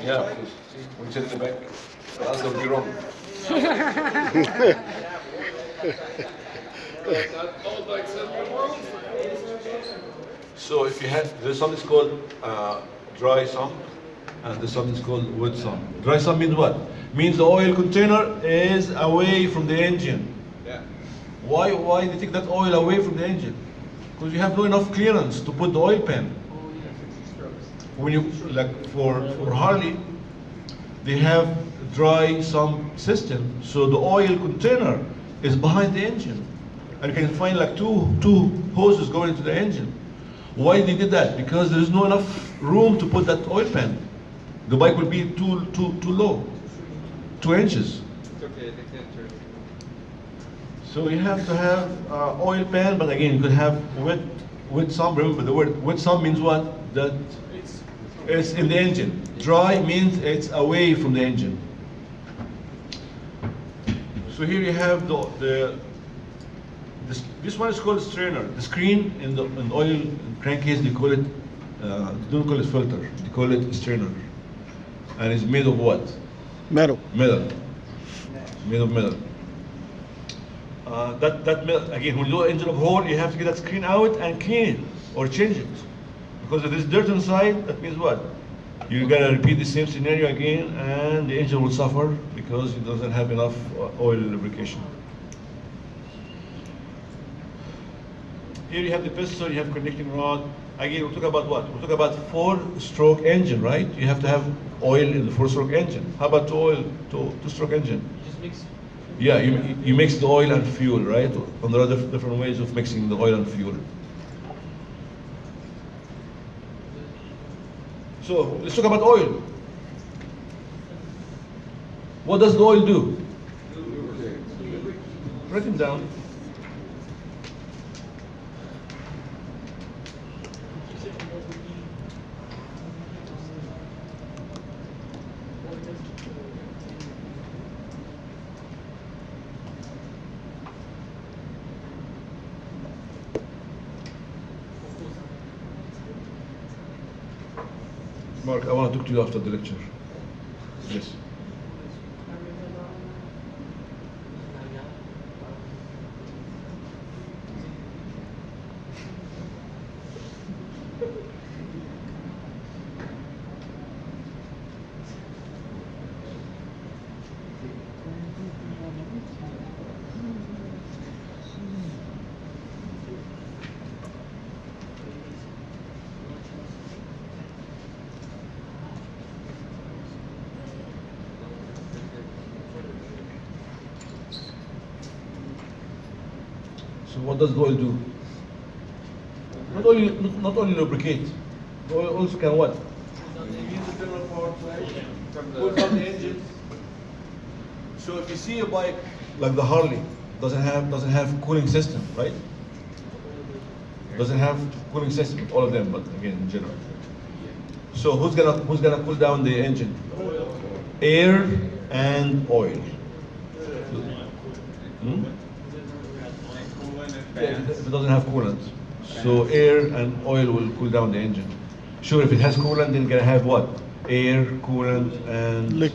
Yeah, of course. See, when you sit in the back, the answer will be wrong. So if you had, there's something called dry sump, and there's something called wet sump. Dry sump means what? Means the oil container is away from the engine. Yeah. Why they take that oil away from the engine? Because you have no enough clearance to put the oil pan. When you like for Harley, they have dry sump system, so the oil container is behind the engine, and you can find like two hoses going into the engine. Why they did that? Because there is no enough room to put that oil pan. The bike will be too low, 2 inches. It's okay, they can't turn. So you have to have oil pan, but again, you could have wet sump. Remember, the word wet sump means what? That it's in the engine. Dry means it's away from the engine. So here you have this one is called strainer. The screen in the oil crankcase, they call it, they don't call it filter, they call it strainer. And it's made of what? Metal. Metal. Made of metal. That metal, again, when you do engine overhaul, you have to get that screen out and clean it or change it. Because if there's dirt inside, that means what? You gotta repeat the same scenario again, and the engine will suffer because it doesn't have enough oil lubrication. Here you have the piston, you have connecting rod. Again, we'll talk about what? We'll talk about 4-stroke engine, right? You have to have oil in the 4-stroke engine. How about two-stroke engine? Just mix. Yeah, you mix the oil and fuel, right? And there are different ways of mixing the oil and fuel. So let's talk about oil. What does the oil do? Write it down. Mark, I want to talk to you after the lecture. Yes. So what does the oil do? Not only lubricate, the oil also can what? Cool down the engine. So if you see a bike like the Harley, doesn't have cooling system, right? Doesn't have cooling system, all of them, but again in general. So who's gonna cool down the engine? Air and oil. Hmm? If it doesn't have coolant. So air and oil will cool down the engine. Sure, if it has coolant, then it's gonna have what? Air, coolant, and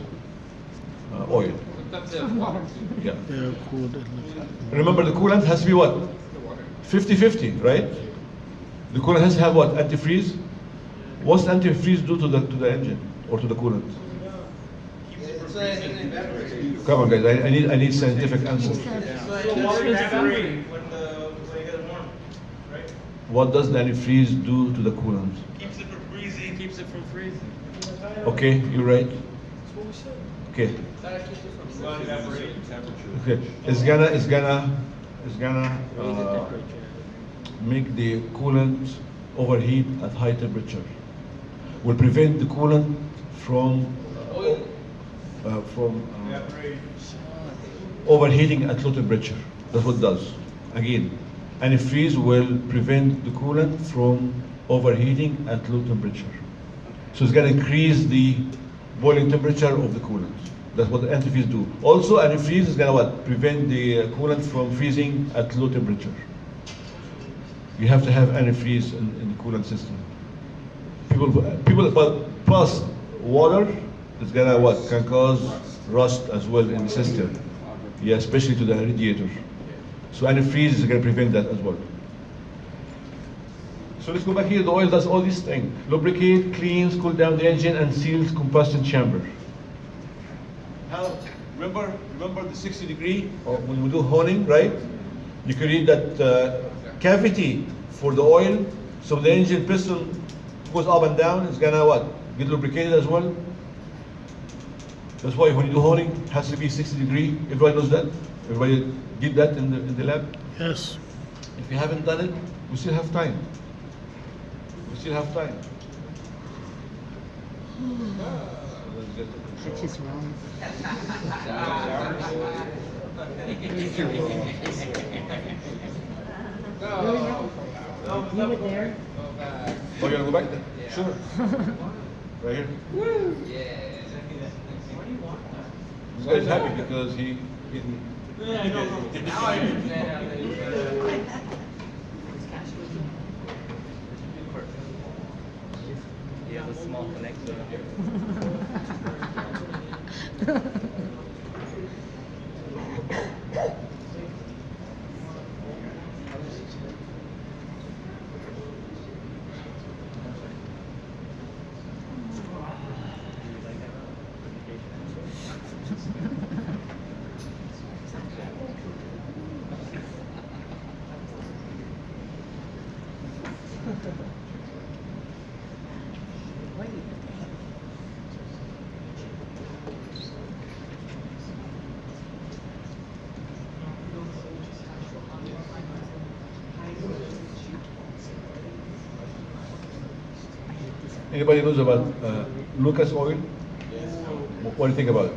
oil. Sometimes they have water. Yeah. Yeah, cool. Remember, the coolant has to be what? 50-50, right? The coolant has to have what? Antifreeze? What's antifreeze do to the engine or to the coolant? Come on, guys. I need scientific answers. So water is free when you get it warm, right? What does the antifreeze do to the coolant? Keeps it from freezing. Keeps it from freezing. Okay, you're right. That's what we said. Okay. Temperature. Okay. It's gonna make the coolant overheat at high temperature. Will prevent the coolant from overheating at low temperature. That's what it does. Again, antifreeze will prevent the coolant from overheating at low temperature. So it's going to increase the boiling temperature of the coolant. That's what the antifreeze do. Also, antifreeze is going to what? Prevent the coolant from freezing at low temperature. You have to have antifreeze in the coolant system. But plus water it's gonna what? Can cause rust as well in the system. Yeah, especially to the radiator. So antifreeze is gonna prevent that as well. So let's go back here. The oil does all these things: lubricate, cleans, cool down the engine, and seals combustion chamber. Now, remember the 60 degree when we do honing, right? You can read that cavity for the oil, so the engine piston goes up and down. It's gonna what? Get lubricated as well. That's why when you do honing, it has to be 60 degree. Everybody knows that. Everybody did that in the lab. Yes. If you haven't done it, we still have time. We still have time. That's just wrong. Leave it there. Oh, you wanna go back? Sure. Right here. This guy's happy because he didn't. Yeah, I know. Now I understand how they do that. He has a small connection. Anybody knows about Lucas Oil? What do you think about it?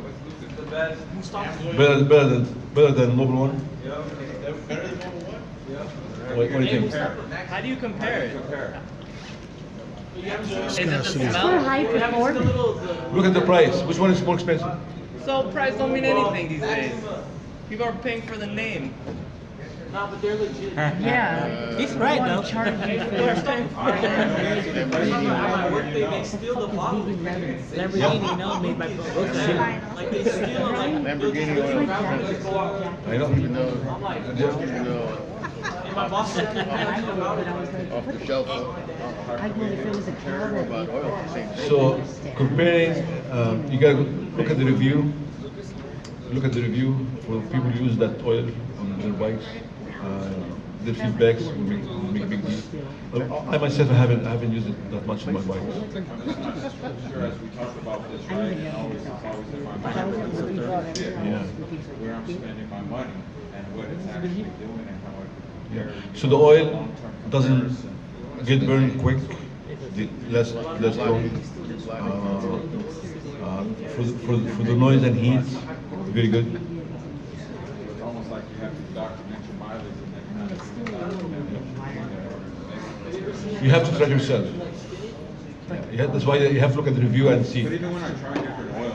The best. Better than Noble One? Yeah. Better than number one? Yeah. What do you think? How do you compare it? You have to. Is it the Viscosity. For smell? high performance. Look at the price. Which one is more expensive? So price don't mean anything these days. People are paying for the name. No, but they're legit. Yeah. He's right, Wanna though. charge you for At my work, they steal the bottle. Lamborghini, you know, made by Volkswagen. Like they steal them, like Lamborghini they'll oil. grab them, just go out. I know. I'm like, and my boss said, Off the shelf. I go if it was a car that About oil, same thing. So comparing, you gotta look at the review. Look at the review for people who use that oil on their bikes. Their feedbacks will make a big deal. I myself haven't used it that much on my bike. Sure, as we talk about this, right, and always, it's always in my mind, Yeah. where I'm spending my money and what it's actually doing and how it Yeah. compares. So the oil doesn't get burned quick, less long. For the noise and heat, very good. It's almost like you have to document your mileage and then kind of You have to track yourself. Yeah, that's why you have to look at the review and see. But even when I tried it